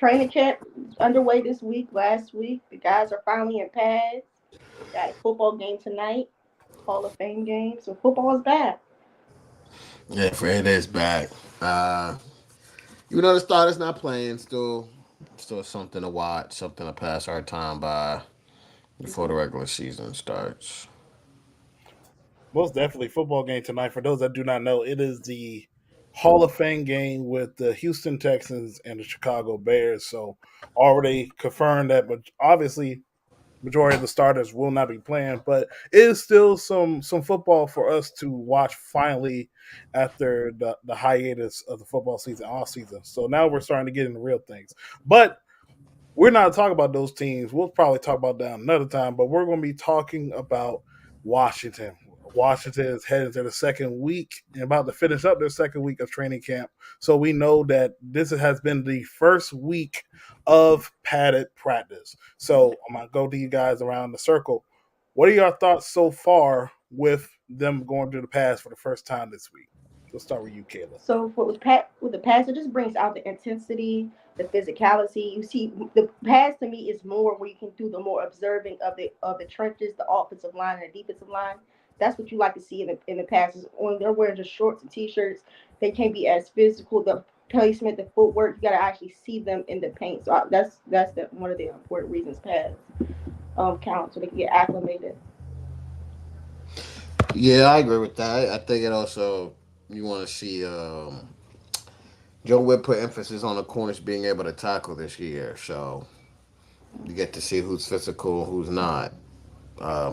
Training camp underway this week. Last week, the guys are finally in pads. Got a football game tonight, Hall of Fame game. So football is back. Yeah, Fred is back. Uh, even though the starter's not playing, still something to watch, something to pass our time by before the regular season starts. Most definitely football game tonight. For those that do not know, it is the Hall of Fame game with the Houston Texans and the Chicago Bears. So already confirmed that, but obviously majority of the starters will not be playing, but it is still some football for us to watch finally after the hiatus of the football season, off season. So now we're starting to get into real things. But we're not talking about those teams. We'll probably talk about that another time, but we're going to be talking about Washington. Washington is heading to the second week and about to finish up their second week of training camp. So we know that this has been the first week of padded practice. So I'm going to go to you guys around the circle. What are your thoughts so far with them going through the pass for the first time this week? Let's start with you, Kayla. So for with the pass, it just brings out the intensity, the physicality. You see, the pass to me is more where you can do the more observing of the trenches, the offensive line and the defensive line. That's what you like to see in the passes. When they're wearing just shorts and t-shirts, they can't be as physical. The placement, the footwork, you got to actually see them in the paint. So that's one of the important reasons pass count so they can get acclimated. Yeah, I agree with that. I think it also you want to see Joe Whitt put emphasis on the corners being able to tackle this year, so you get to see who's physical, who's not.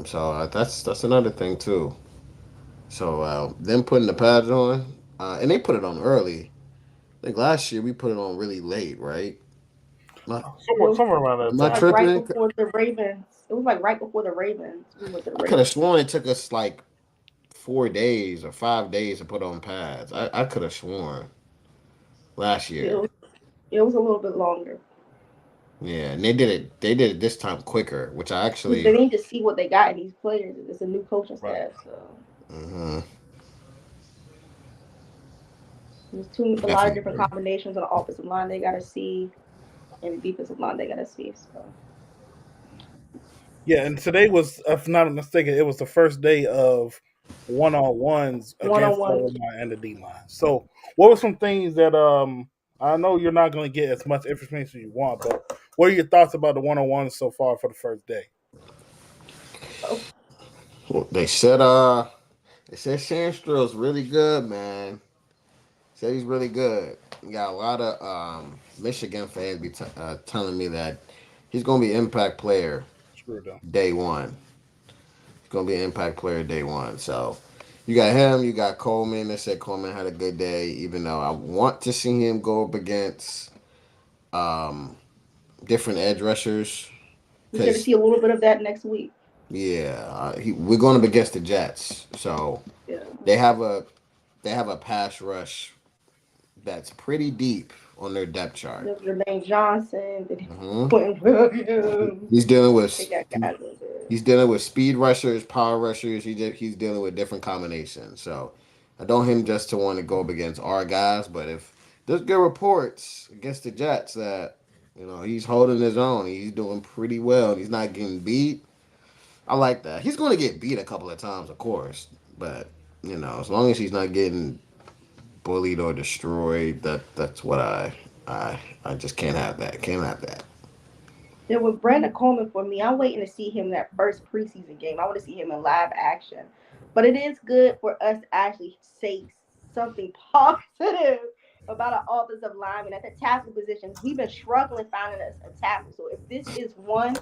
So that's another thing too. So them putting the pads on, and they put it on early. I think last year we put it on really late, right? Am It was Somewhere around that am I like time. right tripping? before the Ravens. It was like right before the Ravens. We went to the I could have Ravens. sworn it took us like 4 days or 5 days to put on pads. I could have sworn last It year. was it was a little bit longer. Yeah, and they did it this time quicker, which I Because they actually need to see what they got in these players. It's a new coaching Right. staff, so hmm there's a lot of different definitely. combinations on the offensive line they got to see, and the defensive line they got to see. So Yeah, and today was, if not mistaken, it was the first day of one on ones one on against the one. O line and the D line. So, what were some things that I know you're not going to get as much information as you want, but what are your thoughts about the one on ones so far for the first day? Oh, Well, they said Sandstrow's really good, man. Said he's really good. We got a lot of Michigan fans telling me that he's gonna be an impact player Screw them. day one. He's gonna be an impact player day one. So you got him, you got Coleman. They said Coleman had a good day, even though I want to see him go up against um, different edge rushers. we're going to Because see a little bit of that next week. yeah, we're going up against the Jets, so Yeah, they have a they have a pass rush that's pretty deep on their depth chart. there's Jermaine Johnson, hmm Quentin Williams. He's dealing They with got guys over there. he's dealing with speed rushers, power rushers. He's dealing with different combinations. So I don't him just to want to go up against our guys, but if there's good reports against the Jets that he's holding his own, he's doing pretty well, and he's not getting beat. I like that. He's going to get beat a couple of times, of course, but as long as he's not getting bullied or destroyed, that's what I just can't have that. Can't have that. There was Brandon Coleman for me. I'm waiting to see him in that first preseason game. I want to see him in live action. But it is good for us to actually say something positive about our offensive lineman at the tackle positions. We've been struggling finding us a tackle. So if this is one,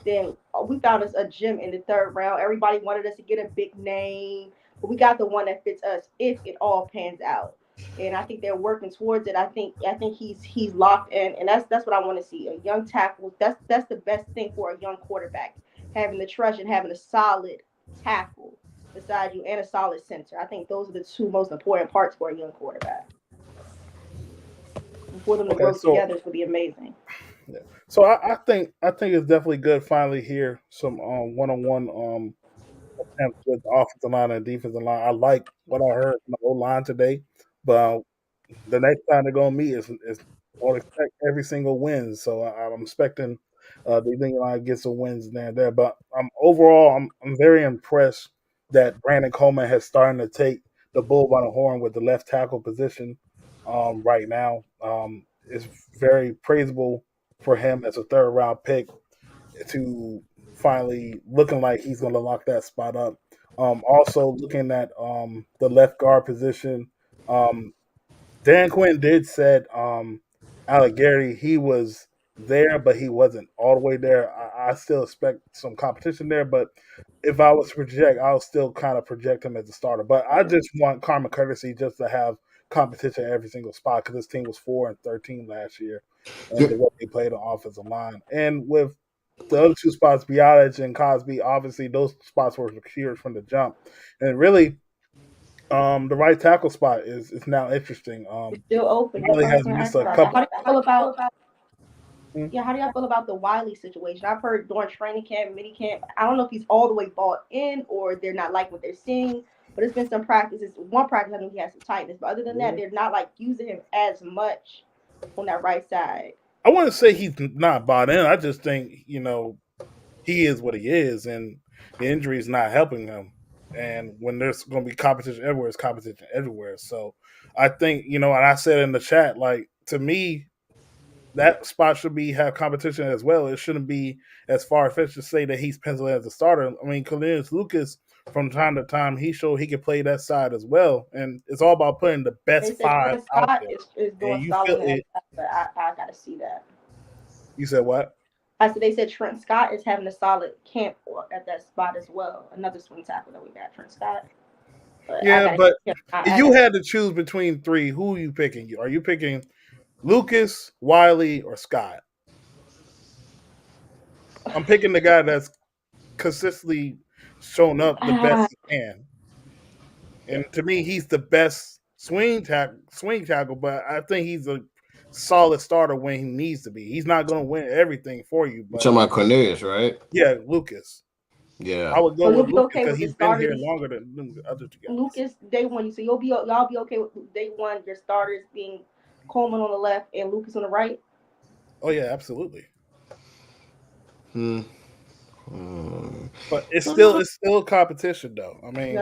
then we found us a gem in the third round. Everybody wanted us to get a big name, but we got the one that fits us if it all pans out. And I think they're working towards it. I think he's locked in, and that's what I want to see. A young tackle. That's the best thing for a young quarterback. Having the trust and having a solid tackle beside you and a solid center. I think those are the two most important parts for a young quarterback. And for them to Okay, work so together is going to be amazing. yeah, so I think it's definitely good finally hear some one on one attempts with the offensive line and defensive line. I like what I heard from the O line today, but the next time they're gonna meet is or expect every single win. So I'm expecting the Eagles line get some wins there. But overall, I'm very impressed that Brandon Coleman has started to take the bull by the horn with the left tackle position right now. It's very praisable for him as a third round pick to finally looking like he's going to lock that spot up. Also looking at the left guard position, um, Dan Quinn did said Allegary he was there, but he wasn't all the way there. I still expect some competition there, but if I was to project, I'll still kind of project him as a starter. But I just want Carmen Courtesy just to have competition at every single spot because this team was 4-13 last year, and the way they played on offensive line, and with the other two spots, Bialic and Cosby, obviously those spots were secured from the jump, and really the right tackle spot is now interesting. It's still open. Wiley has missed a couple. How do you feel about? Hmm? Yeah, how do y'all feel about the Wiley situation? I've heard during training camp, mini camp. I don't know if he's all the way bought in or they're not like what they're seeing. But it's been some practices. One practice, I know he has some tightness, but other than that, they're not like using him as much on that right side. I wouldn't say he's not bought in. I just think he is what he is, and the injury is not helping him. And when there's going to be competition everywhere, it's competition everywhere. So I think and I said in the chat, like to me, that spot should have competition as well. It shouldn't be as far fetched to say that he's penciled as a starter. I mean, Cornelius Lucas, from time to time, he showed he could play that side as well, and it's all about putting the They best said five Trent out Scott there. is And doing you solid feel in it. that, but I gotta see that. You said what? I said they said Trent Scott is having a solid camp at that spot as well. Another swing tackle that we got, Trent Scott. But I Yeah, gotta but see him. if you had to choose between three, who are you picking? Are you picking Lucas, Wiley, or Scott? I'm picking the guy that's consistently shown up the best he can. And to me, he's the best swing tackle, but I think he's a solid starter when he needs to be. He's not going to win everything for you, You're but talking about Cornelius, right? yeah, Lucas. Yeah. I would go So you'll with be Lucas okay because with the he's been here starters, longer than the other two guys. Lucas day one. So y'all be okay with day one your starters being Coleman on the left and Lucas on the right. Oh yeah, absolutely. Hmm. But it's still competition though. I mean,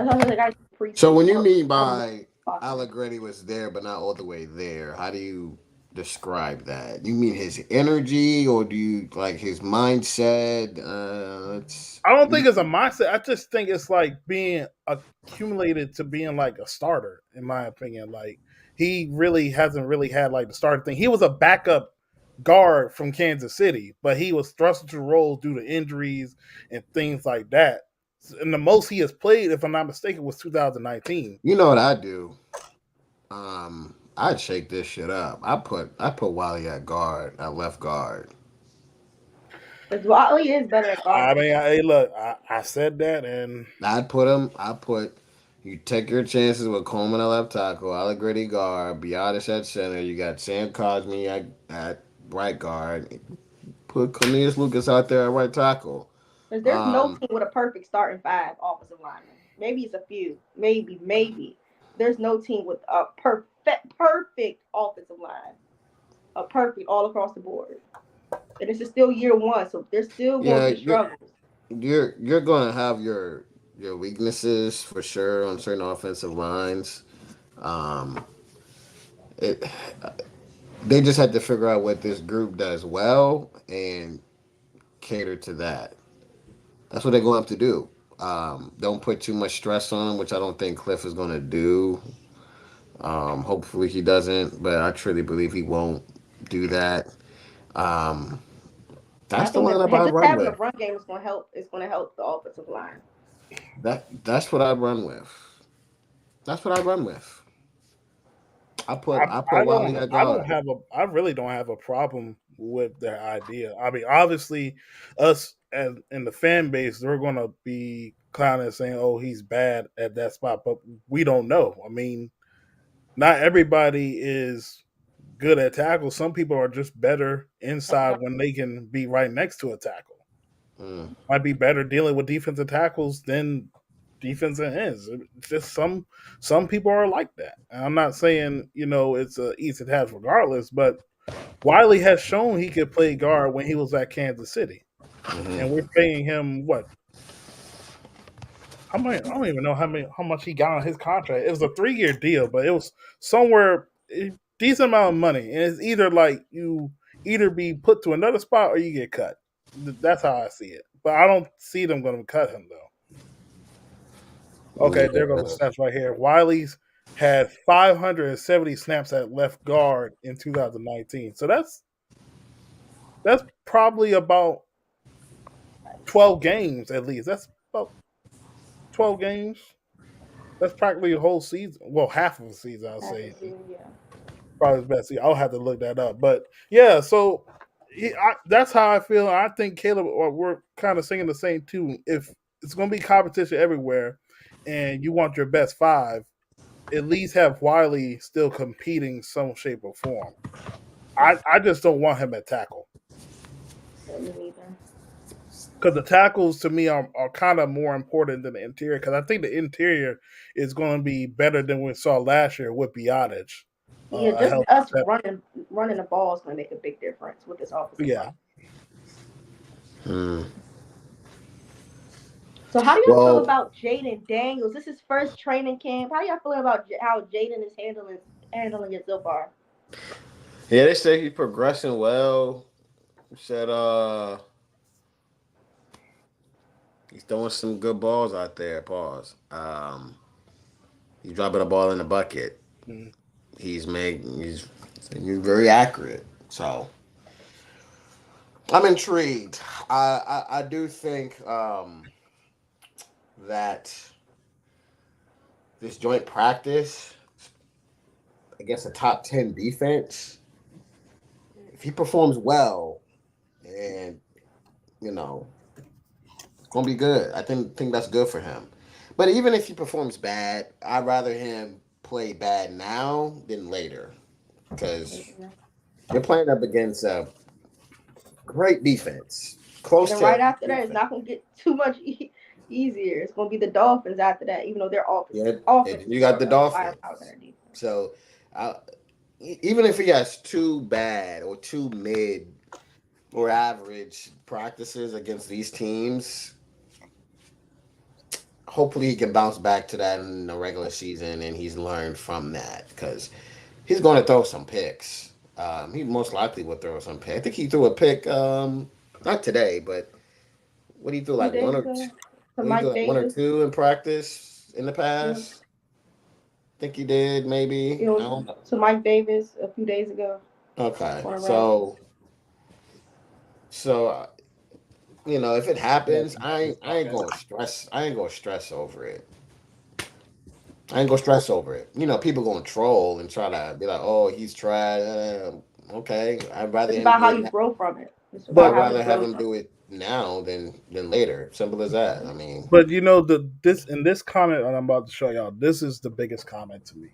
So when you mean by Allegretti was there but not all the way there, how do you describe that? You mean his energy or do you like his mindset? I don't think it's a mindset. I just think it's like being accumulated to being like a starter, in my opinion. Like he really hasn't really had like the starter thing. He was a backup guard from Kansas City, but he was thrust into roles due to injuries and things like that. And the most he has played, if I'm not mistaken, was 2019. You know what I do? I'd shake this shit up. I put Wiley at left guard. Because Wiley is better at I guard. mean, hey, look, I said that, and You take your chances with Coleman at left tackle, Allegretti guard, Biotis at center. You got Sam Cosmi at right guard. Put Cornelius Lucas out there at right tackle. Because there's no Um, team with a perfect starting five offensive lineman. Maybe it's a few. Maybe. There's no team with a perfect offensive line. A perfect all across the board. And this is still year one, so there's still going yeah, to be struggles. you're gonna have your weaknesses for sure on certain offensive lines. Um, it they just had to figure out what this group does well and cater to that. That's what they're going to have to do. Don't put too much stress on them, which I don't think Cliff is going to do. Hopefully he doesn't, but I truly believe he won't do that. Um, And I that's the think lineup that I'd just run having a with. run game is going to help. It's going to help the offensive line. That's what I'd run with. That's what I'd run with. I put Wiley at guard. I really don't have a problem with their idea. I mean, obviously, us as in the fan base, they're going to be kind of saying, "Oh, he's bad at that spot," but we don't know. I mean, not everybody is good at tackle. Some people are just better inside when they can be right next to a tackle. Mm. Might be better dealing with defensive tackles than defensive ends. It's just some people are like that. And I'm not saying it's a easy task regardless, but Wiley has shown he could play guard when he was at Kansas City, Hmm. and we're paying him what? How many? I don't even know how much he got on his contract. It was a 3-year deal, but it was somewhere a decent amount of money, and it's either like you either be put to another spot or you get cut. That's how I see it. But I don't see them going to cut him though. Okay, there goes the Yeah. snaps right here. Wiley's had 570 snaps at left guard in 2019. So that's probably about 12 games at least. That's about 12 games. That's practically a whole season. Well, half of a season, I'll say. Yeah. Probably the best season. I'll have to look that up. But yeah, so that's how I feel. I think Caleb, we're kind of singing the same tune. If it's going to be competition everywhere and you want your best five, at least have Wiley still competing some shape or form. I just don't want him at tackle. Me neither. Because the tackles to me are kind of more important than the interior. Because I think the interior is going to be better than we saw last year with Biotic. Yeah, A just healthy us step. running the ball is going to make a big difference with this offensive Yeah. line. Hmm. So how do y'all feel Well, about Jaden Daniels? This is his first training camp. How do y'all feel about how Jaden is handling it so far? yeah, they say he's progressing well. Said he's throwing some good balls out there. Pause. He's dropping a ball in the bucket. Mm. He's very accurate. So I'm intrigued. I do think that this joint practice against a top 10 defense, if he performs well, and it's gonna be good. I think that's good for him. But even if he performs bad, I'd rather him play bad now than later because you're playing up against a great defense, And close then to right elite after that, it's defense. not going to get too much easier. It's going to be the Dolphins after that, even though their Yeah, offense is you got more the of a firepower than Dolphins. their defense. So, I, even if he has two bad or two mid or average practices against these teams, hopefully he can bounce back to that in the regular season and he's learned from that because he's going to throw some picks. He most likely will throw some picks. I think he threw a pick, not today, but what he threw A few like one days or ago, two, to what he threw Mike like one or Davis, two in practice in the yeah, past. I think he did maybe. it I was don't know. to Mike Davis a few days ago Okay, on the Ravens. so if it Yeah. happens, I ain't gonna stress. I ain't gonna stress over it. I ain't gonna stress over it. People gonna troll and try to be like, "Oh, he's trash." Okay, I'd rather It's him about do how it you now. grow from it. It's about I'd But how he rather have grows him from do it now than later. Simple as that. I mean, but this comment I'm about to show y'all, this is the biggest comment to me.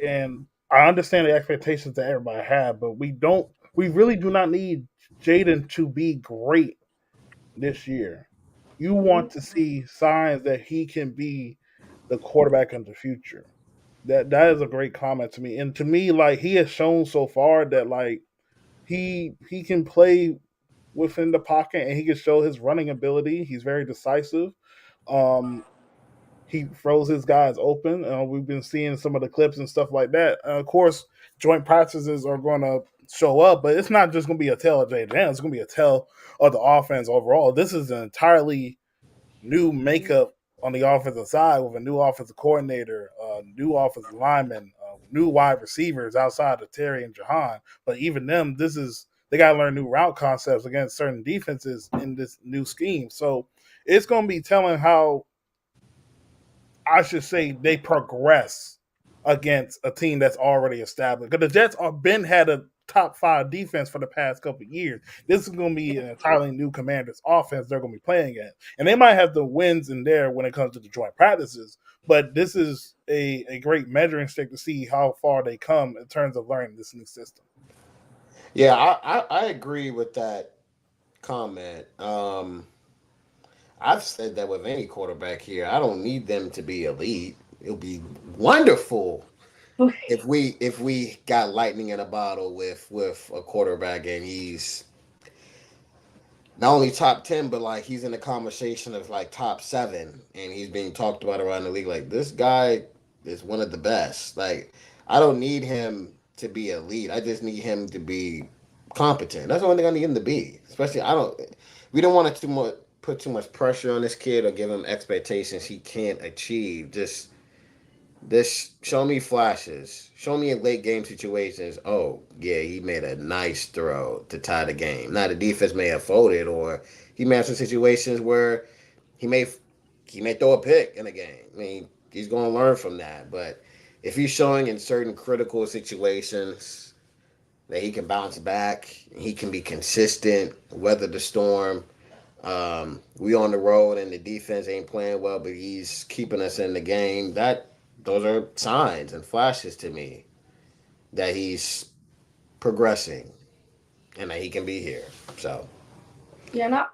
And I understand the expectations that everybody have, but we really do not need Jaden to be great this year. You want it. to see signs that he can be the quarterback of the future. That is a great comment to me. And to me, like he has shown so far that like he can play within the pocket and he can show his running ability. He's very decisive. Um, he throws his guys open. We've been seeing some of the clips and stuff like that. Of course, joint practices are going to show up, but it's not just going to be a tell of Jaden. It's going to be a tell of the offense overall. This is an entirely new makeup on the offensive side with a new offensive coordinator, new offensive lineman, new wide receivers outside of Terry and Jahan. But even them, they got to learn new route concepts against certain defenses in this new scheme. So it's going to be telling how I should say they progress against a team that's already established. Because the Jets have been had a top 5 defense for the past couple of years. This is going to be an entirely new Commanders offense they're going to be playing at, and they might have the wins in there when it comes to the joint practices. But this is a great measuring stick to see how far they come in terms of learning this new system. yeah, I agree with that comment. I've said that with any quarterback here. I don't need them to be elite. It'll be wonderful if we got lightning in a bottle with a quarterback and he's not only top 10, but like he's in the conversation of like top 7 and he's being talked about around the league. Like this guy is one of the best. Like I don't need him to be elite. I just need him to be competent. That's the only thing I need him to be. Especially we don't want to put too much pressure on this kid or give him expectations he can't achieve. Just show me flashes. Show me in late game situations. Oh, yeah, he made a nice throw to tie the game. Now the defense may have folded, or he may have some situations where he may he may throw a pick in a game. I mean, he's going to learn from that. But if he's showing in certain critical situations that he can bounce back, he can be consistent, weather the storm. We on the road and the defense ain't playing well, but he's keeping us in the game. Those are signs and flashes to me that he's progressing and that he can be here. So Yeah, and I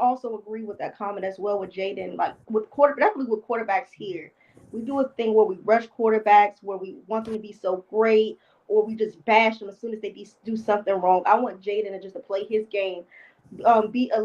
also agree with that comment as well with Jaden. Like with definitely with quarterbacks here, we do a thing where we rush quarterbacks, where we want them to be so great, or we just bash them as soon as they do something wrong. I want Jaden to just to play his game, be a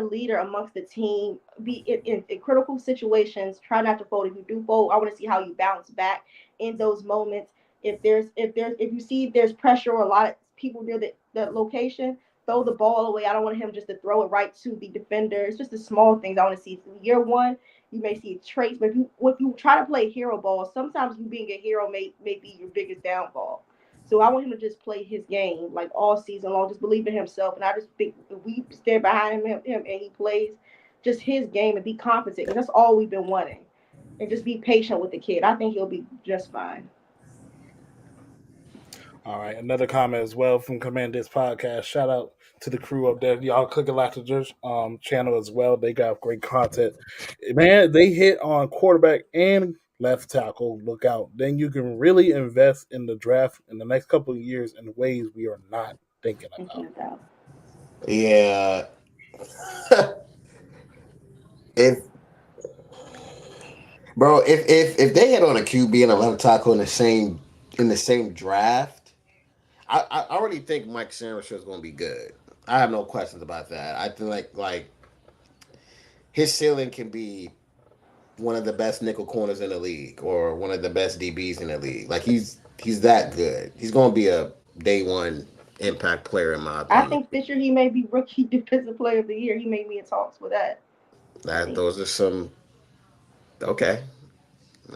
leader amongst the team, be in critical situations. Try not to fold. If you do fold, I want to see how you bounce back in those moments. If you see there's pressure or a lot of people near the location, throw the ball away. I don't want him just to throw it right to the defender. It's just the small things I want to see. Year one, you may see traits, but if you try to play hero ball, sometimes you being a hero may be your biggest downfall. So I want him to just play his game like all season long, just believe in himself. And I just think if we stand behind him and he plays just his game and be competent, and that's all we've been wanting. And just be patient with the kid. I think he'll be just fine. All right, another comment as well from Command This Podcast. Shout out to the crew up there. Y'all click a lot to just channel as well. They got great content. Man, they hit on quarterback and left tackle. Look out. Then you can really invest in the draft in the next couple of years in ways we are not thinking Thinking about. about. yeah, if bro, if they hit on a QB and a left tackle in the same draft, I already think Mike Sanders is going to be good. I have no questions about that. I think like his ceiling can be one of the best nickel corners in the league or one of the best DBs in the league. Like he's that good. He's going to be a day one impact player in my I opinion. think this year he may be rookie defensive player of the year. He may be in talks with that. I That think those are some okay.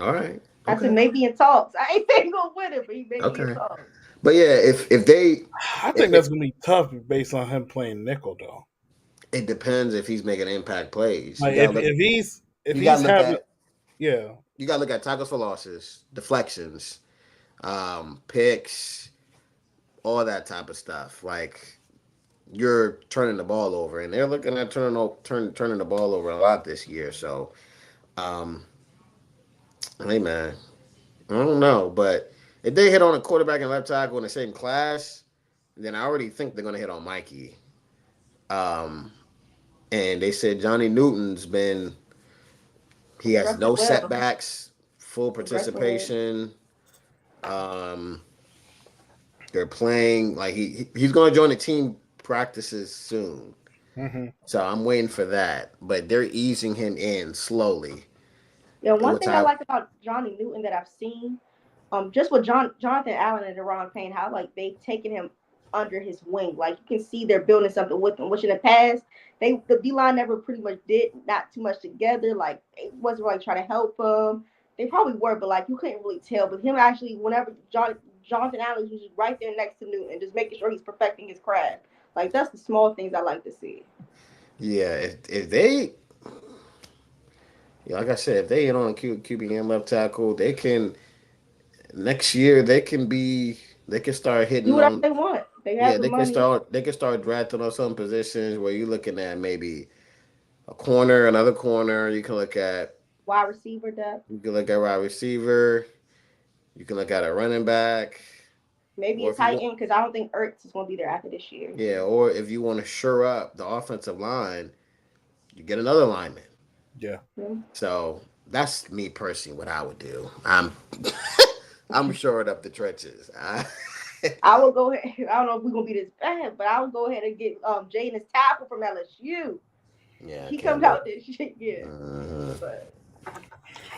All right. I said Okay. maybe in talks. I ain't think he'll win it, but he may be in Okay. talks. But yeah, if they I think if that's gonna be tough based on him playing nickel though. it depends if he's making impact plays. Like if You gotta he's look having at yeah. you gotta look at tackles for losses, deflections, picks, all that type of stuff. Like you're turning the ball over, and they're looking at turning the ball over a lot this year. So, um, hey man, I don't know, but if they hit on a quarterback and left tackle in the same class, then I already think they're gonna hit on Mikey. Um, and they said Johnny Newton's been he has Progressing no well. setbacks, full Progressing well. participation. Um, they're playing like he's going to join the team practices soon. Hmm. So I'm waiting for that, but they're easing him in slowly. Yeah, one Which thing I I like about Johnny Newton that I've seen, just with Jonathan Allen and Deron Payne, how like they've taken him under his wing. Like you can see they're building something with him. Which in the past, the D line never pretty much did not too much together. Like it wasn't really trying to help him. They probably were, but like you couldn't really tell. But him actually, whenever Jonathan Allen was just right there next to Newton, just making sure he's perfecting his craft. Like that's the small things I like to see. yeah, if they like I said, if they hit on QB and left tackle, they can next year they can start Do hitting whatever on they want. They yeah, have the money. they can start drafting on some positions where you're looking at maybe a corner, another corner. Wide receiver depth. You can look at wide receiver. You can look at a running back, Maybe or a if you tight want, end because I don't think Ertz is going to be there after this year. yeah, or if you want to shore up the offensive line, You get another lineman. Yeah. So that's me personally what I would do. I'm shoring up the trenches. I will go ahead. I don't know if we're gonna be this bad, but I will go ahead and get Jaden's tackle from LSU. Yeah, I He can't comes do out this shit, yeah. But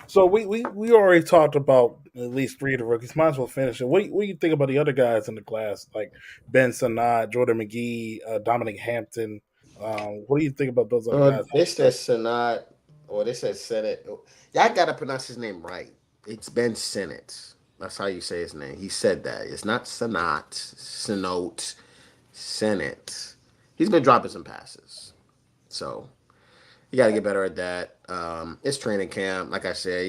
So we already talked about at least three of the rookies. Might as well finish it. What do you think about the other guys in the class, like Ben Sanat, Jordan McGee, Dominic Hampton? What do you think about those other guys? They said Senate, or they said Senate. Y'all got to pronounce his name right. It's Ben Senate. That's how you say his name. He said that. It's not Senat, Senote, Senate. He's been dropping some passes. So you got to get better at that. It's training camp. Like I said,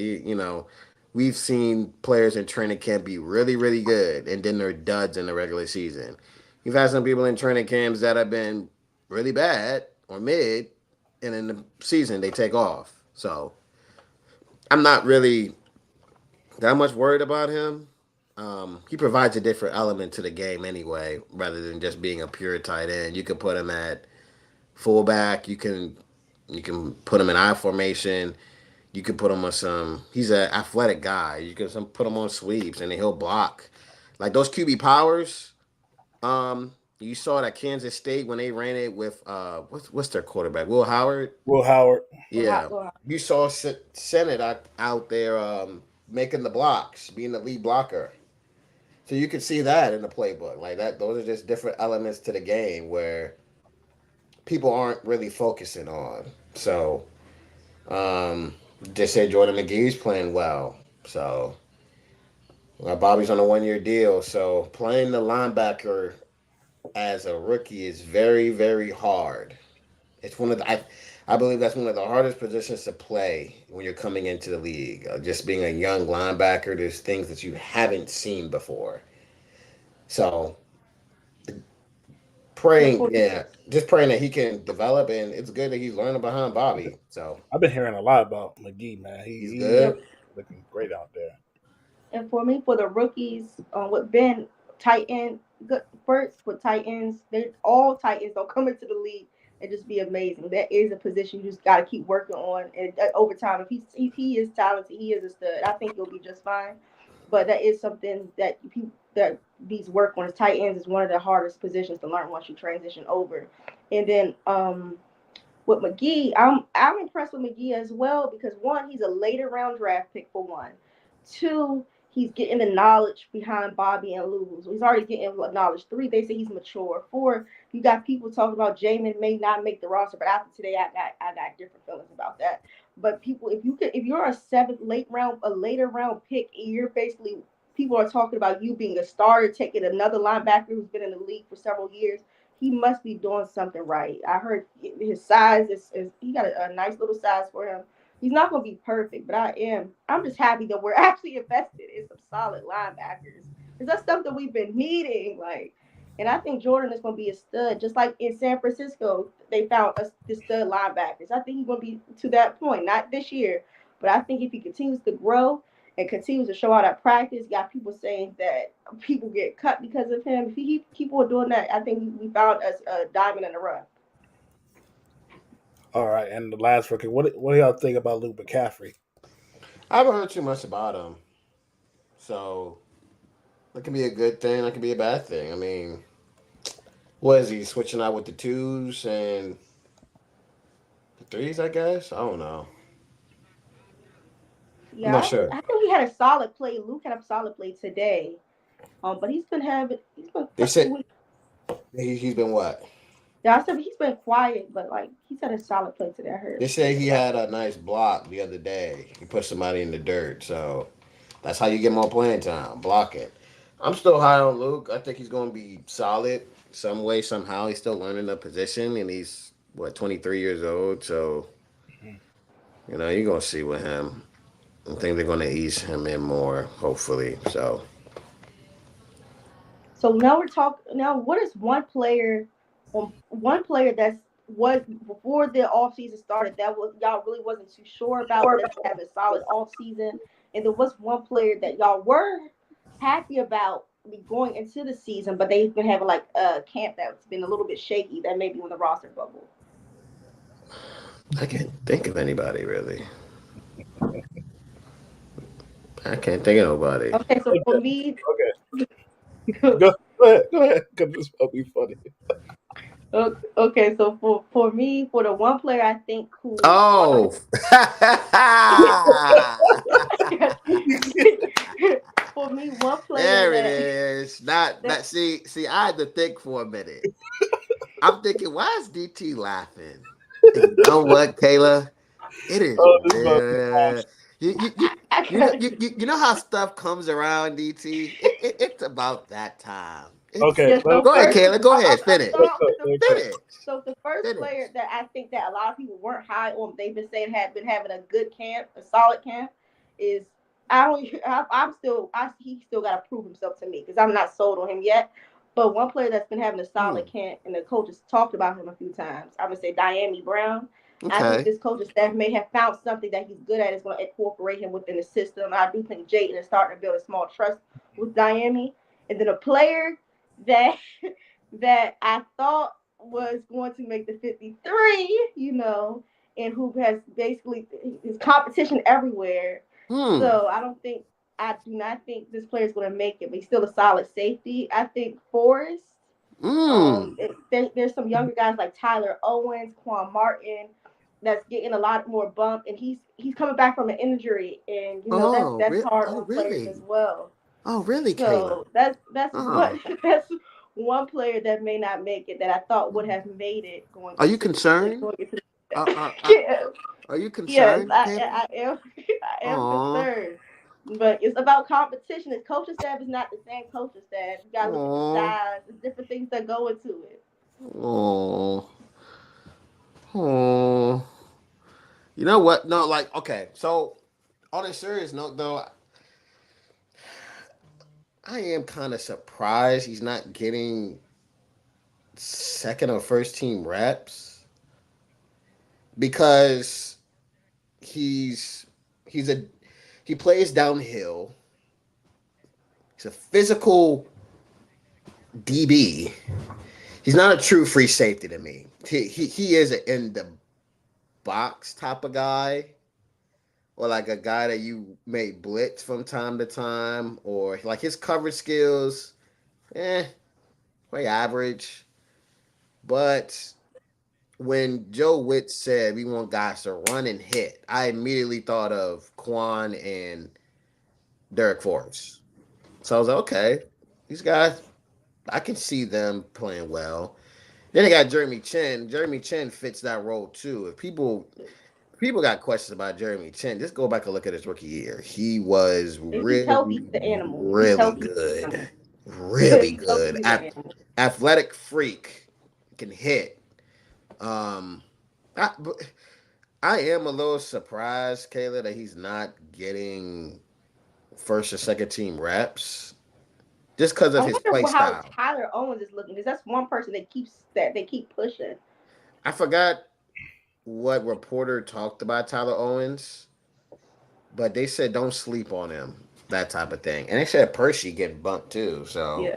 we've seen players in training camp be really, really good, and then they're duds in the regular season. You've had some people in training camps that have been really bad or mid, and in the season they take off. So I'm not really that much worried about him. He provides a different element to the game anyway, rather than just being a pure tight end. You can put him at fullback. You can put him in I formation. You can put him on some. He's an athletic guy. You can put him on sweeps and then he'll block. Like those QB powers. You saw that Kansas State when they ran it with what's their quarterback, Will Howard. Will Howard. Yeah, you saw Senate out there making the blocks, being the lead blocker. So you can see that in the playbook, like that. Those are just different elements to the game where people aren't really focusing on. So, just say Jordan McGee's playing well. So, Bobby's on a 1 year deal. So, playing the linebacker as a rookie is very, very hard. It's one of the, I believe that's one of the hardest positions to play when you're coming into the league. Just being a young linebacker, there's things that you haven't seen before. So, just praying that he can develop, and it's good that he's learning behind Bobby. So I've been hearing a lot about McGee, man. he's He's good. looking great out there. and for me, for the rookies, with Ben, tight end, good first with tight ends. They all tight ends don't come into the league and just be amazing. That is a position you just got to keep working on, and over time, if he is talented, he is a stud. I think he'll be just fine. But that is something that people that needs work on. His tight ends is one of the hardest positions to learn once you transition over. And then with McGee, I'm impressed with McGee as well because one, he's a later round draft pick for one. Two, he's getting the knowledge behind Bobby and Lou. So he's already getting knowledge. Three, they say he's mature. Four, you got people talking about Jamin may not make the roster, but after today, I got different feelings about that. But people, if you're a later round pick, and you're basically people are talking about you being a starter, taking another linebacker who's been in the league for several years. He must be doing something right. I heard his size is he got a nice little size for him. He's not going to be perfect, but I'm just happy that we're actually invested in some solid linebackers because that's stuff that we've been needing. Like, and I think Jordan is going to be a stud, just like in San Francisco they found us the stud linebackers. I think he's going to be to that point, not this year, but I think if he continues to grow and continues to show out at practice, got people saying that people get cut because of him. If he keep on doing that, I think we found us a diamond in the rough. All right, and the last rookie. What do y'all think about Luke McCaffrey? I haven't heard too much about him, so that can be a good thing. That can be a bad thing. I mean, what is he switching out with the twos and the threes? I guess I don't know. I'm not Yeah, sure. I think he had a solid play. Luke had a solid play today. But he's been They said he's been what? yeah, I said he's been quiet, but like he's had a solid play today. I heard They say he had a nice block the other day. He put somebody in the dirt, so that's how you get more playing time. Block it. I'm still high on Luke. I think he's going to be solid some way, somehow. He's still learning the position, and he's, 23 years old. So, you're going to see with him. I think they're going to ease him in more, hopefully. So, So now we're talking. Now, what is one player that's was before the off season started that was y'all really wasn't too sure about, but that's having a solid off season, and there was one player that y'all were happy about going into the season, but they've been having like a camp that's been a little bit shaky. That may be on the roster bubble. I can't think of anybody really. I can't think of nobody. Okay, so for Okay, me, okay. Go ahead. Because this will be funny. okay, so for me, for the one player I think who Oh, for me, one player there it that is. Not that that. See. I had to think for a minute. I'm thinking, why is DT laughing? And you know what, Kayla? It is Oh, this is about to be real. You, you, you, I you know, got you know how stuff comes around, DT. It's about that time. It's okay. yeah. So go ahead, first, Kayla. Go ahead, I'm finish, starting off with the Okay. first. finish, So the first finish. player that I think that a lot of people weren't high on, they've been saying had been having a good camp, a solid camp, is I don't. I'm still. He still got to prove himself to me because I'm not sold on him yet. But one player that's been having a solid Hmm. camp, and the coaches talked about him a few times. I'm gonna say Diami Brown. I think Okay. this coaching staff may have found something that he's good at is going to incorporate him within the system. I do think Jayden is starting to build a small trust with Diami. And then a player that that I thought was going to make the 53, and who has basically is competition everywhere. Hmm. So I do not think this player is going to make it, but he's still a solid safety. I think Forrest. Hmm. There's some younger guys like Tyler Owens, Quan Martin, that's getting a lot more bump, and he's coming back from an injury, and that's hard Oh, on players as really? well. Oh, really, Kayla? So that's what Oh. that's one player that may not make it that I thought would have made it Are you concerned? going into Uh, uh, uh, yeah, are you yes, concerned, Kayla? I am I am Aw. concerned. But it's about competition. The coaching staff is not the same coaching staff. You gotta look at the Aw. size, the different things that go into it. Aw. Aw. You know what? No, like, okay. So, on a serious note, though, I am kind of surprised he's not getting second or first team reps because he's he's a he plays downhill. He's a physical DB. He's not a true free safety to me. He is an in the box type of guy, or like a guy that you may blitz from time to time, or like his coverage skills, very average. But when Joe Witt said we want guys to run and hit, I immediately thought of Quan and Derek Forrest. So I was like, okay, these guys, I can see them playing well. Then they got Jeremy Chin. Jeremy Chin fits that role too. If people got questions about Jeremy Chin, just go back and look at his rookie year. He was If he's healthy, really, he's the animal. If he's really healthy, he's the good. animal. Really He's healthy, good. he's the animal. Athletic freak. Can hit. I, I am a little surprised, Kayla, that he's not getting first or second team reps just because I of his play wonder how style. Tyler Owens is looking because that's one person that they keep pushing. I forgot what reporter talked about Tyler Owens, but they said don't sleep on him, that type of thing. And they said Percy getting bumped too. So, Yeah.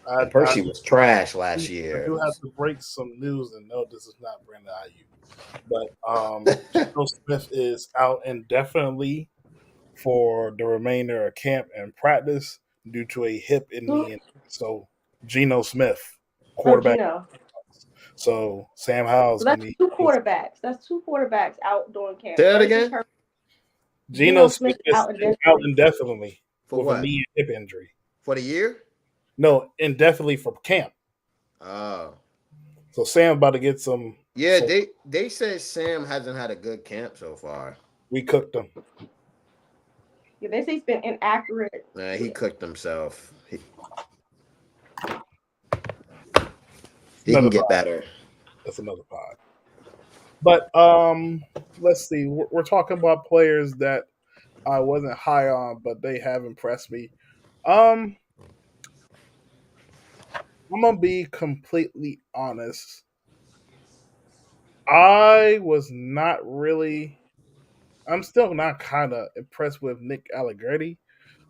and I Percy was trash last I year. do have to break some news, and no, this is not Brandon Ayuk, but Geno Smith is out indefinitely for the remainder of camp and practice due to a hip and Who? knee injury. So Geno Smith, Oh, quarterback. Gino. So Sam Howell So is going that's to be two quarterbacks. That's two quarterbacks out during camp. Say that Percy again? hurt. Geno Geno Smith Smith out is out indefinitely. indefinitely For with a what? knee and hip injury. For the year? No, indefinitely for camp. Oh. So Sam about to get some. Yeah, So they said Sam hasn't had a good camp so far. we cooked them. Yeah, they say he's been inaccurate. He cooked himself. He can Another get pod. better. That's another pod. But let's see. We're talking about players that I wasn't high on, but they have impressed me. Um, I'm gonna be completely honest. I was not really. I'm still not kind of impressed with Nick Allegretti,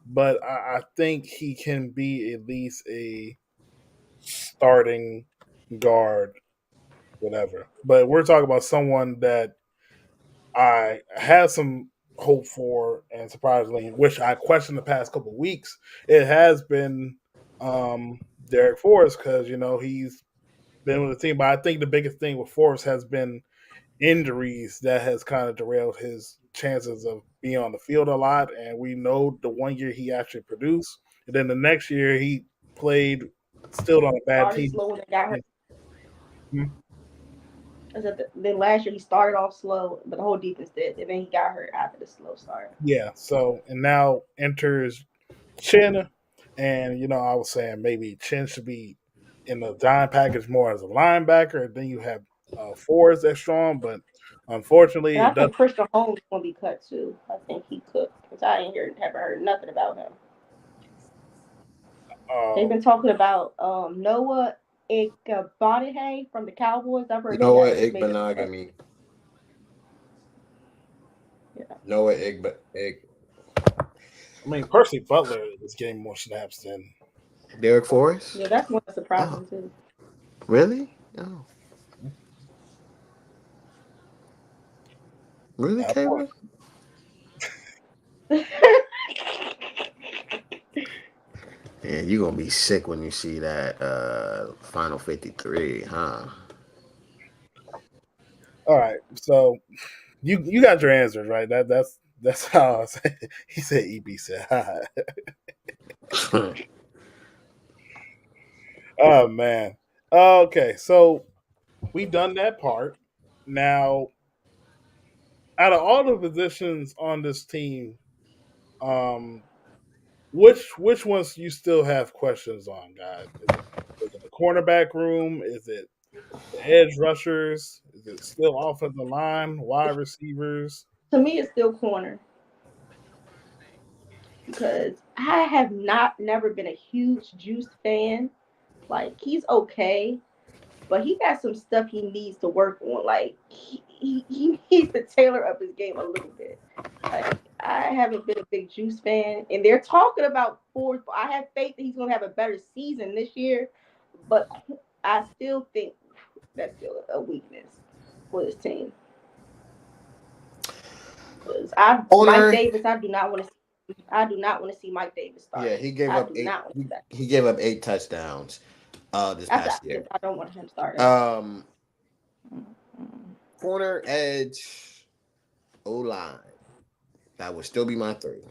but I think he can be at least a starting guard whatever. But we're talking about someone that I had some hope for, and surprisingly, which I questioned the past couple of weeks, it has been Derek Forrest because he's been with the team. But I think the biggest thing with Forrest has been injuries that has kind of derailed his chances of being on the field a lot. And we know the one year he actually produced, and then the next year he played still on a bad Started team. slow and got hurt. Hmm. Then last year he started off slow, but the whole defense did, and then he got hurt after the slow start. Yeah. So and now enters Chin, and I was saying maybe Chin should be in the dime package more as a linebacker. Then you have Forrest that's strong, but unfortunately, And I it doesn't. think Christian Holmes is gonna be cut too. I think he could, because I haven't heard nothing about him. They've been talking about Noah Igbenogany from the Cowboys. I've heard he Noah got made a cut. Igbenogany. Yeah. Noah Igben. I mean, Percy Butler is getting more snaps than. Derek Forrest. Yeah, that's one Oh, surprising too. really? Oh, really, Kayla? Yeah, you gonna be sick when you see that final 53, huh? All right, so you got your answers right. That's how I say. He said EB said hi. Oh man. Okay, so we done that part. Now, out of all the positions on this team, um, which ones you still have questions on, guys? Is it the cornerback room? Is it the edge rushers? Is it still offensive line, wide receivers? To me, it's still corner because I have never been a huge Juice fan. Like he's okay, but he got some stuff he needs to work on. Like he needs to tailor up his game a little bit. Like I haven't been a big Juice fan, and they're talking about fourth. I have faith that he's gonna have a better season this year, but I still think that's still a weakness for this team. Because Mike Owner. Davis, I do not want to. I do not want to see Mike Davis Yeah, starting. he gave I up do eight. not want to see that. He gave up 8 touchdowns this That's past active. year. I don't want him starting. Um, Mm-hmm. corner, edge, O line. That would still be my three.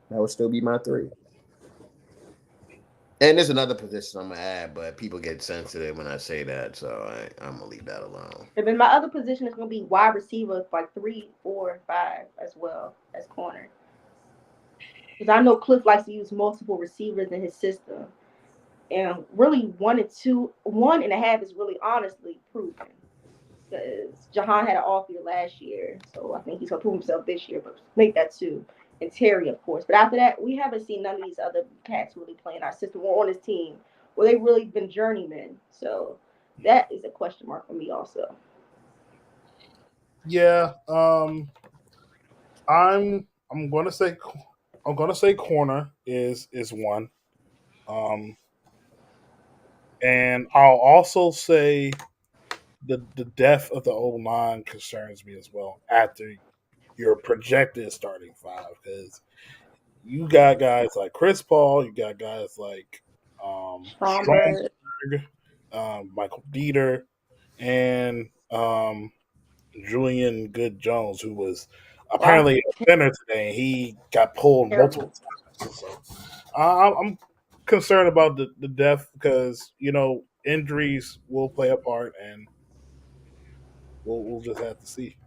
That would still be my three. And there's another position I'm gonna add, but people get sensitive when I say that, so I'm gonna leave that alone. And then my other position is going to be wide receiver, like 3, 4, 5 as well as corner. Because I know Cliff likes to use multiple receivers in his system. And really, 1.5 is really honestly proven. Because Jahan had an off year last year. So I think he's going to prove himself this year, but make that 2. And Terry, of course. But after that, we haven't seen none of these other cats really playing our system or on his team where they've really been journeymen. So that is a question mark for me also. Yeah, I'm gonna say corner is one. Um, and I'll also say the depth of the old line concerns me as well after your projected starting five because you got guys like Chris Paul, you got guys like Stromberg. Stromberg, Michael Dieter, and Julian Good Jones, who was Wow. apparently a center today. He got pulled multiple Terrible. times. So I'm concerned about the depth because injuries will play a part, and we'll just have to see.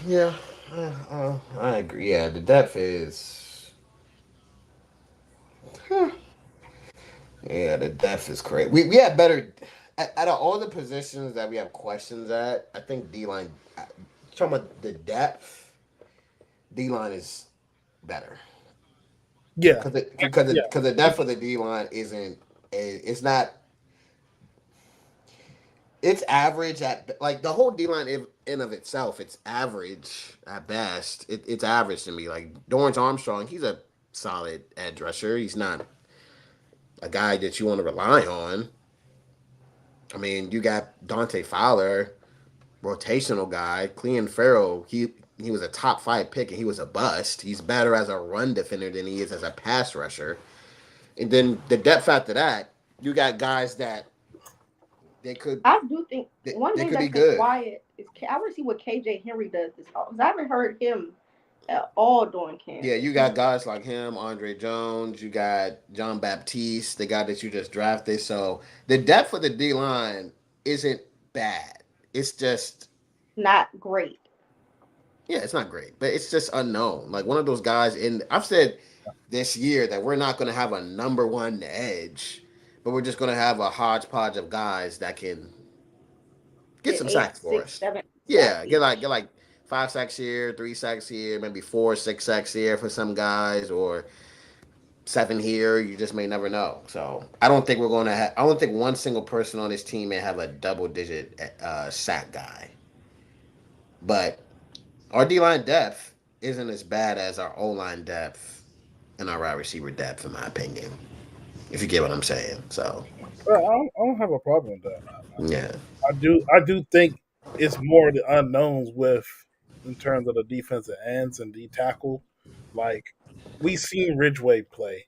Yeah, I agree. Yeah, the depth is. Yeah, the depth is great. We have better out of all the positions that we have questions at. I think D line. Talking about the depth, D line is better Yeah, yeah, because the depth of the D line isn't. It's not. It's average at like the whole D line in of itself. It's average at best. It's average to me. Like Dorrance Armstrong, he's a solid edge rusher. He's not a guy that you want to rely on. I mean, you got Dante Fowler, rotational guy. Clean Farrell, he was a top 5 pick and he was a bust. He's better as a run defender than he is as a pass rusher. And then the depth after that, you got guys that they could I do think one they thing could be that's been good. quiet is I want to see what KJ Henry does this because I haven't heard him at all during camp. Yeah, you got guys like him, Andre Jones. You got John Baptiste, the guy that you just drafted. So the depth of the D line isn't bad. It's just Not great. yeah, it's not great, but it's just unknown. Like one of those guys in. I've said this year that we're not going to have a number one edge, but we're just going to have a hodgepodge of guys that can get Get some eight, sacks for six, us. seven Yeah, sacks get like 5 sacks here, 3 sacks here, maybe 4, 6 sacks here for some guys, or 7 here. You just may never know. So I don't think we're going to have. I don't think one single person on this team may have a double-digit sack guy. But our D line depth isn't as bad as our O line depth and our wide receiver depth, in my opinion. If you get what I'm saying. So I don't have a problem with that. yeah. I do think it's more the unknowns with in terms of the defensive ends and D tackle. Like we seen Ridgeway play,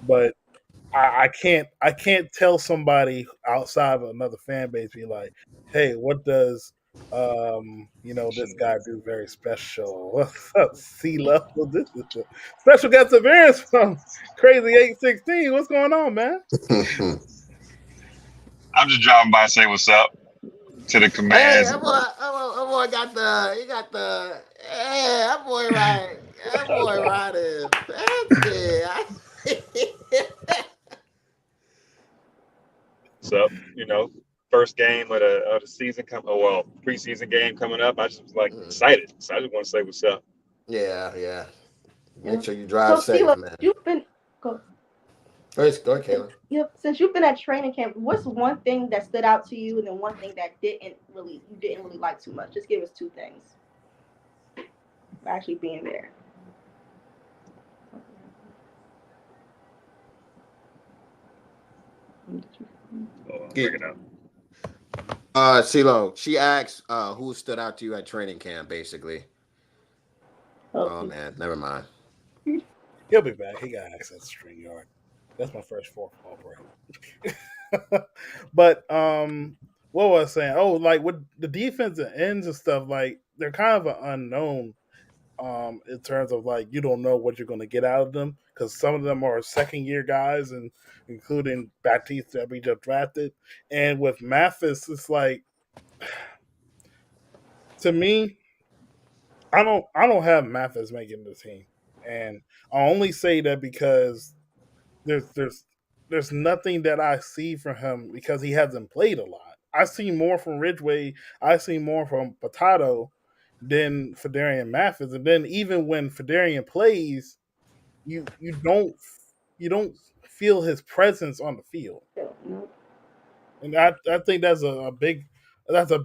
but I can't tell somebody outside of another fan base be like, hey, what does this guy do very special? What's up, C level? This is a special guest appearance from Crazy 816. What's going on, man? I'm just dropping by and say what's up to the Hey, commands. that boy got that boy right. That boy right. That's it. What's up? First game of the season preseason game coming up. I just was like excited. So I just want to say what's up. Yeah. Make Yeah. sure you drive So, safe, Tila, man. you've been go, Go ahead, Kayla. since you've been at training camp. What's one thing that stood out to you, and then one thing that you didn't really like too much? Just give us 2 things. For actually being there. Bring it up. CeeLo, she asked who stood out to you at training camp, basically. Oh man, never mind. He'll be back. He got access to string yard. That's my first fourth ball break. But what was I saying? Oh, like with the defensive ends and stuff, like they're kind of an unknown in terms of like you don't know what you're going to get out of them because some of them are second year guys, and including Baptiste that we just drafted. And with Mathis, it's like to me, I don't have Mathis making the team, and I only say that because there's nothing that I see from him because he hasn't played a lot. I see more from Ridgeway. I see more from Potato than Fedarian Mathis. And then even when Fedarian plays, you don't feel his presence on the field. And I think that's a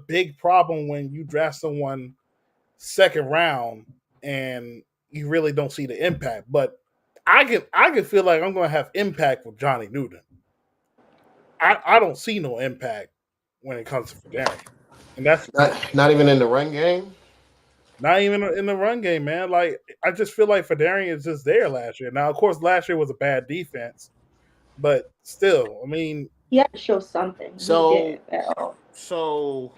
big problem when you draft someone second round and you really don't see the impact. But I can feel like I'm going to have impact with Johnny Newton. I don't see no impact when it comes to Fedarian, and that's not even in the run game. Not even in the run game, man. Like I just feel like Fedarian is just there last year. Now, of course, last year was a bad defense, but still, I mean, he had to show something. So, he didn't at all. So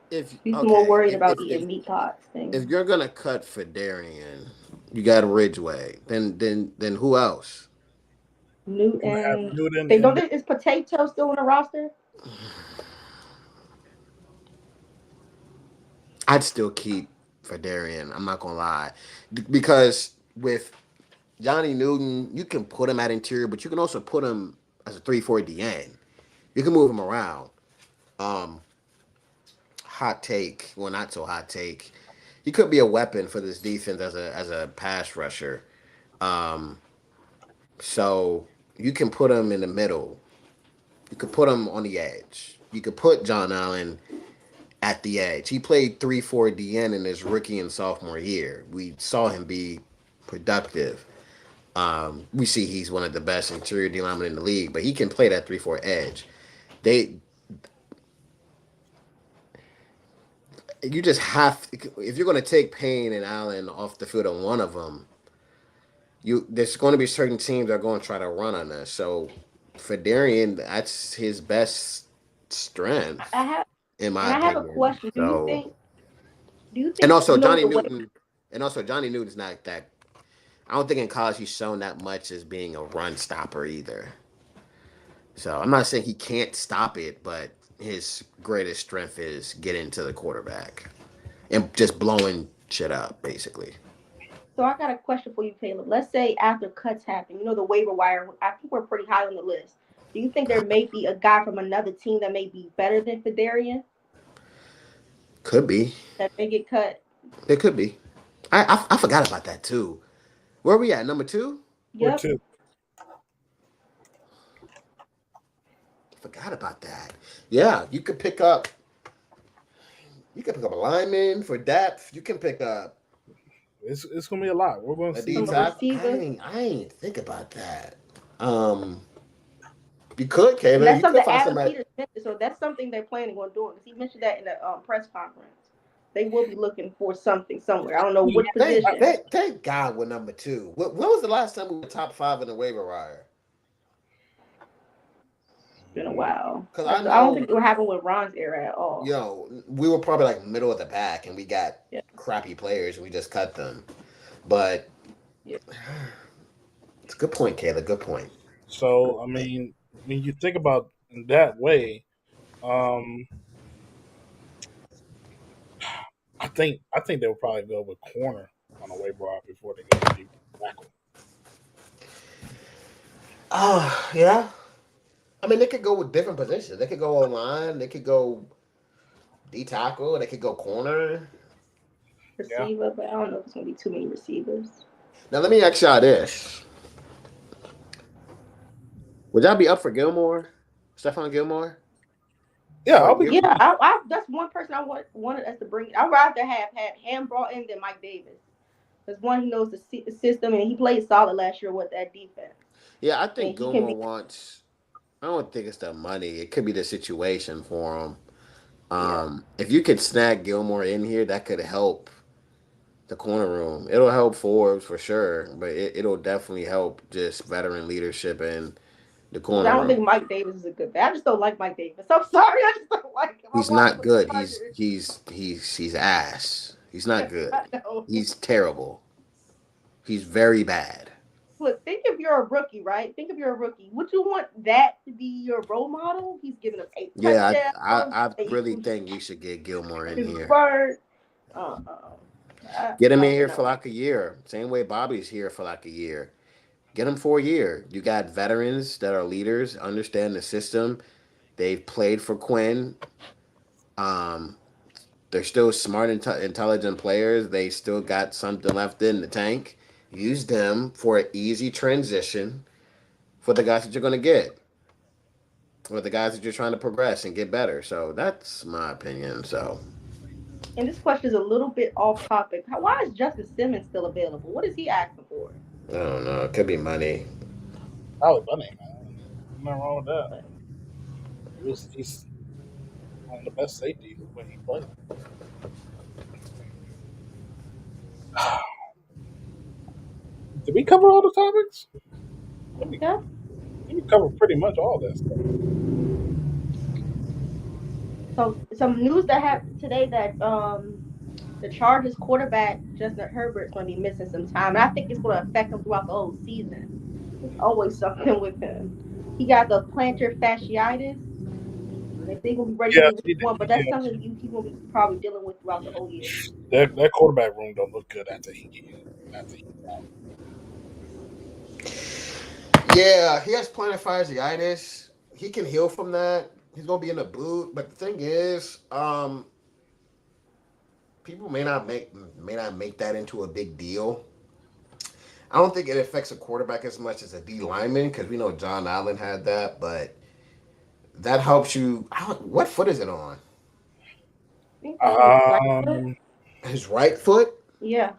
he's more worried about eating meat pots. If you're gonna cut Fedarian, you got Ridgeway. Then who else? Newton. Is Potato still on the roster? I'd still keep Fedarian. I'm not gonna lie, because with Johnny Newton, you can put him at interior, but you can also put him as a 3-4 DN. You can move him around. Hot take, well, not so hot take. He could be a weapon for this defense as a pass rusher. So you can put him in the middle. You could put him on the edge. You could put John Allen at the edge. He played 3-4 DN in his rookie and sophomore year. We saw him be productive. We see he's one of the best interior D linemen in the league, but he can play that 3-4 edge. They you just have if you're going to take Payne and Allen off the field on one of them, there's going to be certain teams that are going to try to run on us. So for Darian, that's his best strength, I have in and my I have a opinion. question. So Do you and think also Johnny the way Newton, and also Johnny Newton's not that. I don't think in college he's shown that much as being a run stopper either. So I'm not saying he can't stop it, but his greatest strength is getting to the quarterback and just blowing shit up, basically. So I got a question for you, Caleb. Let's say after cuts happen, the waiver wire. I think we're pretty high on the list. Do you think there may be a guy from another team that may be better than Fidarian Could be. that may get cut? It could be. I forgot about that too. Where are we at? Number two? Or Yep. two. Forgot about that. Yeah, you could pick up. You can pick up a lineman for depth. You can pick up It's gonna be a lot. We're gonna a see. D From a tackle. receiver. I ain't think about that. Um, you could, And Kayla. that's You could something find Adam somebody. Peters mentioned. So that's something they're planning on doing. Because he mentioned that in the press conference. They will be looking for something somewhere. I don't know which position. Thank God we're number two. When was the last time we were top 5 in the waiver wire? It's been a while. Because I I don't think know, it would happen with Ron's era at all. we were probably like middle of the pack, and we got Yeah. crappy players, and we just cut them. But Yeah. it's a good point, Kayla. Good point. So I mean, when you think about in that way, um, I think they would probably go with corner on a waiver wire before they go to deep tackle. Oh, yeah. I mean, they could go with different positions. They could go online. They could go D tackle. They could go corner. Yeah. Receiver, but I don't know if it's gonna be too many receivers. Now, let me ask y'all this: would y'all be up for Gilmore, Stephon Gilmore? Yeah, For I'll a be. year? Yeah, that's one person wanted us to bring. I'd rather have had him brought in than Mike Davis. Because one, he knows the system, and he played solid last year with that defense, Yeah, I and think he can Gilmore be. wants. I don't think it's the money. It could be the situation for him. Yeah, If you could snag Gilmore in here, that could help the corner room. It'll help Forbes for sure, but it'll definitely help just veteran leadership in the because I corner don't think room. Mike Davis is a good bet. I just don't like Mike Davis. I'm sorry, I just don't like him. I He's watched him not with the good. Chargers. He's ass. He's not good. I know. He's terrible. He's very bad. Look, think if you're a rookie, right? Think if you're a rookie. Would you want that to be your role model? He's giving up 8 Yeah, touchdowns. I And really think you should get Gilmore in he's here. bird. Uh, Get him in here for no. like a year. Same way Bobby's here for like a year. Get him for a year. You got veterans that are leaders, understand the system. They've played for Quinn. Um, they're still smart, intelligent players. They still got something left in the tank. Use them for an easy transition for the guys that you're going to get, or the guys that you're trying to progress and get better. So that's my opinion. So And this question is a little bit off topic. Why is Justin Simmons still available? What is he asking for? I don't know. It could be money. Probably bunny, man. Nothing wrong with that. He's one of the best safeties when he played. Did we cover all the topics? Yeah. We covered pretty much all that stuff. So some news that happened today that the Chargers quarterback Justin Herbert's going to be missing some time, and I think it's going to affect him throughout the whole season. There's always something with him. He got the plantar fasciitis. They think he'll be ready Yeah, for week one, but that's something he will be probably dealing with throughout the whole year. that quarterback room don't look good after he Yeah, he has plantar fasciitis. He can heal from that. He's gonna be in the boot. But the thing is, people may not make that into a big deal. I don't think it affects a quarterback as much as a D lineman because we know John Allen had that, but that helps you. What foot is it on? I think that's his right foot. um His right foot. Yeah.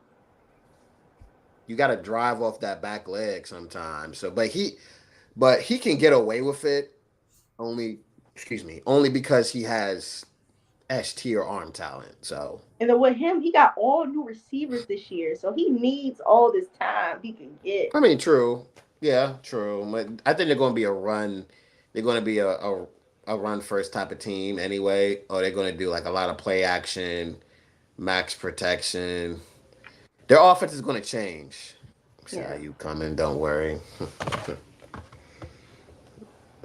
You got to drive off that back leg sometimes. So, but he can get away with it only, excuse me, only because he has S tier arm talent. So, And then with him, he got all new receivers this year, so he needs all this time he can get. I mean, true. Yeah, true. But I think they're going to be a run. They're going to be a run first type of team anyway, or they're going to do like a lot of play action, max protection. Their offense is going to change. See how Yeah. you coming? Don't worry.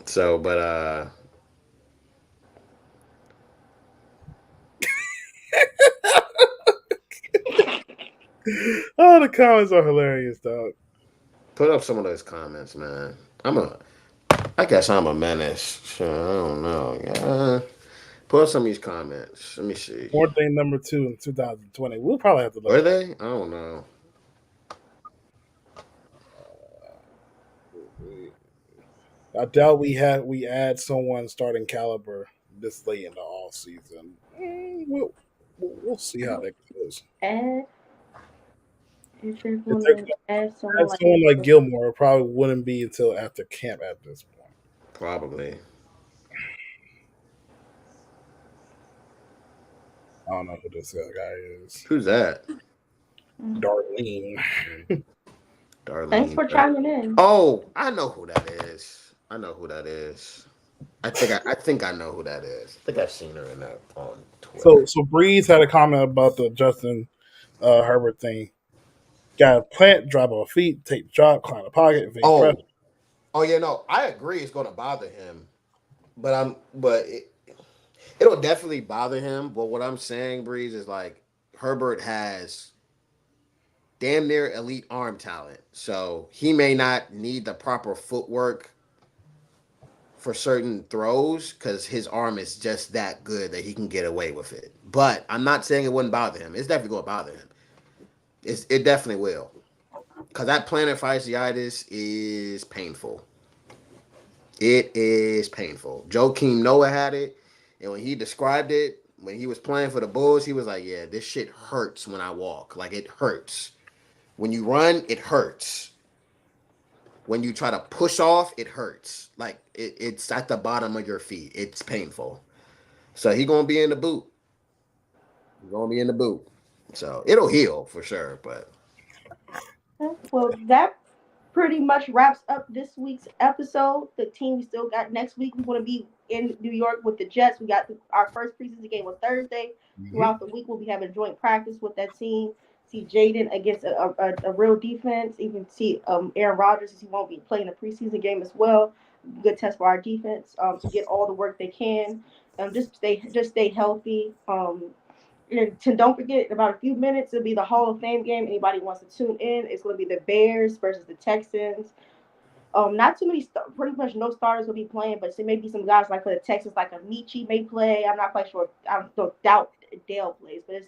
So, but Oh, the comments are hilarious, dog. put up some of those comments, man. I guess I'm a menace. Sure, I don't know. Yeah. Put up some of these comments. Let me see. More thing number 2 in 2020. We'll probably have to look Were at that. they? I don't know. I doubt we add someone starting caliber this late in the off season. We'll see how that goes. Add if they're If going they're to going add to someone add like someone like Gilmore, it probably wouldn't be until after camp at this point. Probably. I don't know who this guy is. Who's that? Darlene. Darlene. Thanks for chiming in. Oh, I know who that is. I know who that is. I think I know who that is. I think I've seen her in that on Twitter. So Breeze had a comment about the Justin Herbert thing. Got to plant, drop off feet, take the drop, climb the pocket, evade pressure. Oh yeah, no, I agree. It's going to bother him, but it'll definitely bother him. But what I'm saying, Breeze, is like Herbert has damn near elite arm talent, so he may not need the proper footwork for certain throws because his arm is just that good that he can get away with it. But I'm not saying it wouldn't bother him. It's definitely going to bother him. It definitely will. Because that plantar fasciitis is painful. It is painful. Joakim Noah had it, and when he described it, when he was playing for the Bulls, he was like, "Yeah, this shit hurts when I walk. Like it hurts. When you run, it hurts. When you try to push off, it hurts. Like it's at the bottom of your feet. It's painful. So he gonna be in the boot. He's gonna be in the boot. So it'll heal for sure. But Well, that pretty much wraps up this week's episode. The team we still got next week. We want to be in New York with the Jets. We got our first preseason game on Thursday. Mm-hmm. Throughout the week, we'll be having joint practice with that team. See Jaden against a real defense. Even see Aaron Rodgers, he won't be playing a preseason game as well. Good test for our defense to get all the work they can. Just stay healthy. And don't forget, in about a few minutes, it'll be the Hall of Fame game. Anybody wants to tune in, it's going to be the Bears versus the Texans. Not too many, pretty much no starters will be playing, but there may be some guys like for the Texans, like Amici may play. I'm not quite sure. I don't doubt Dale plays, but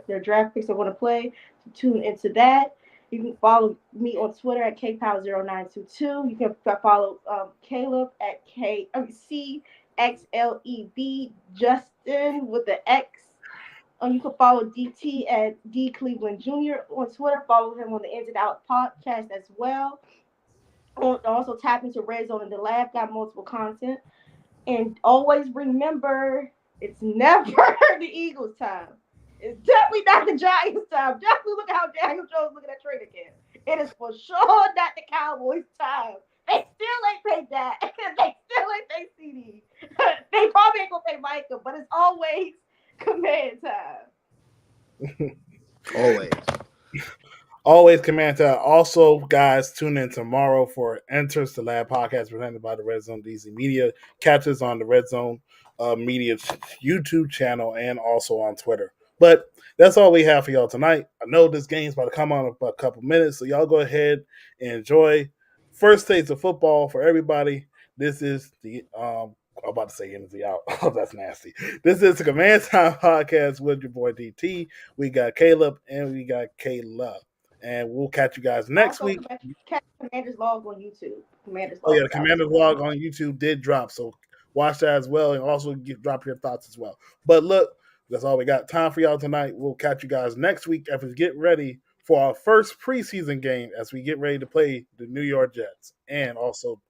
their draft picks are going to play. So tune into that. You can follow me on Twitter at kpow0922. You can follow Caleb at CXLEB Justin with the X. You can follow DT at D Cleveland Jr. on Twitter. Follow him on the Ins and Out podcast as well. Also tap into Red Zone and the Lab. Got multiple content. And always remember, it's never the Eagles' time. It's definitely not the Giants' time. Definitely look at how Daniel Jones looking at training camp. It is for sure not the Cowboys' time. They still ain't paid that. They still ain't paid CD. They probably ain't gonna pay Micah, but it's always command time. always. Always command time. Also, guys, tune in tomorrow for Enters the Lab podcast presented by the Red Zone DC Media. Catch us on the Red Zone Media YouTube channel and also on Twitter. But that's all we have for y'all tonight. I know this game's about to come on in about a couple minutes, so y'all go ahead and enjoy first taste of football for everybody. This is the I'm about to say energy out. Oh, that's nasty. This is the Command Time podcast with your boy DT. We got Caleb and we got Kayla. And we'll catch you guys next week. Catch Commander's Log on YouTube. The Commander's Log on YouTube did drop, so watch that as well, and also drop your thoughts as well. But look, that's all we got time for y'all tonight. We'll catch you guys next week after we get ready for our first preseason game as we get ready to play the New York Jets and also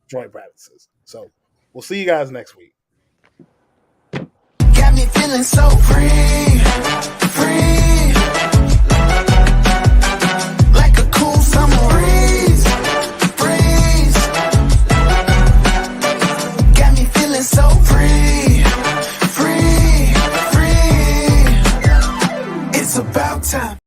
joint practices. So we'll see you guys next week. Got me feeling so free. Like a cool summer breeze. Got me feeling so free. It's about time.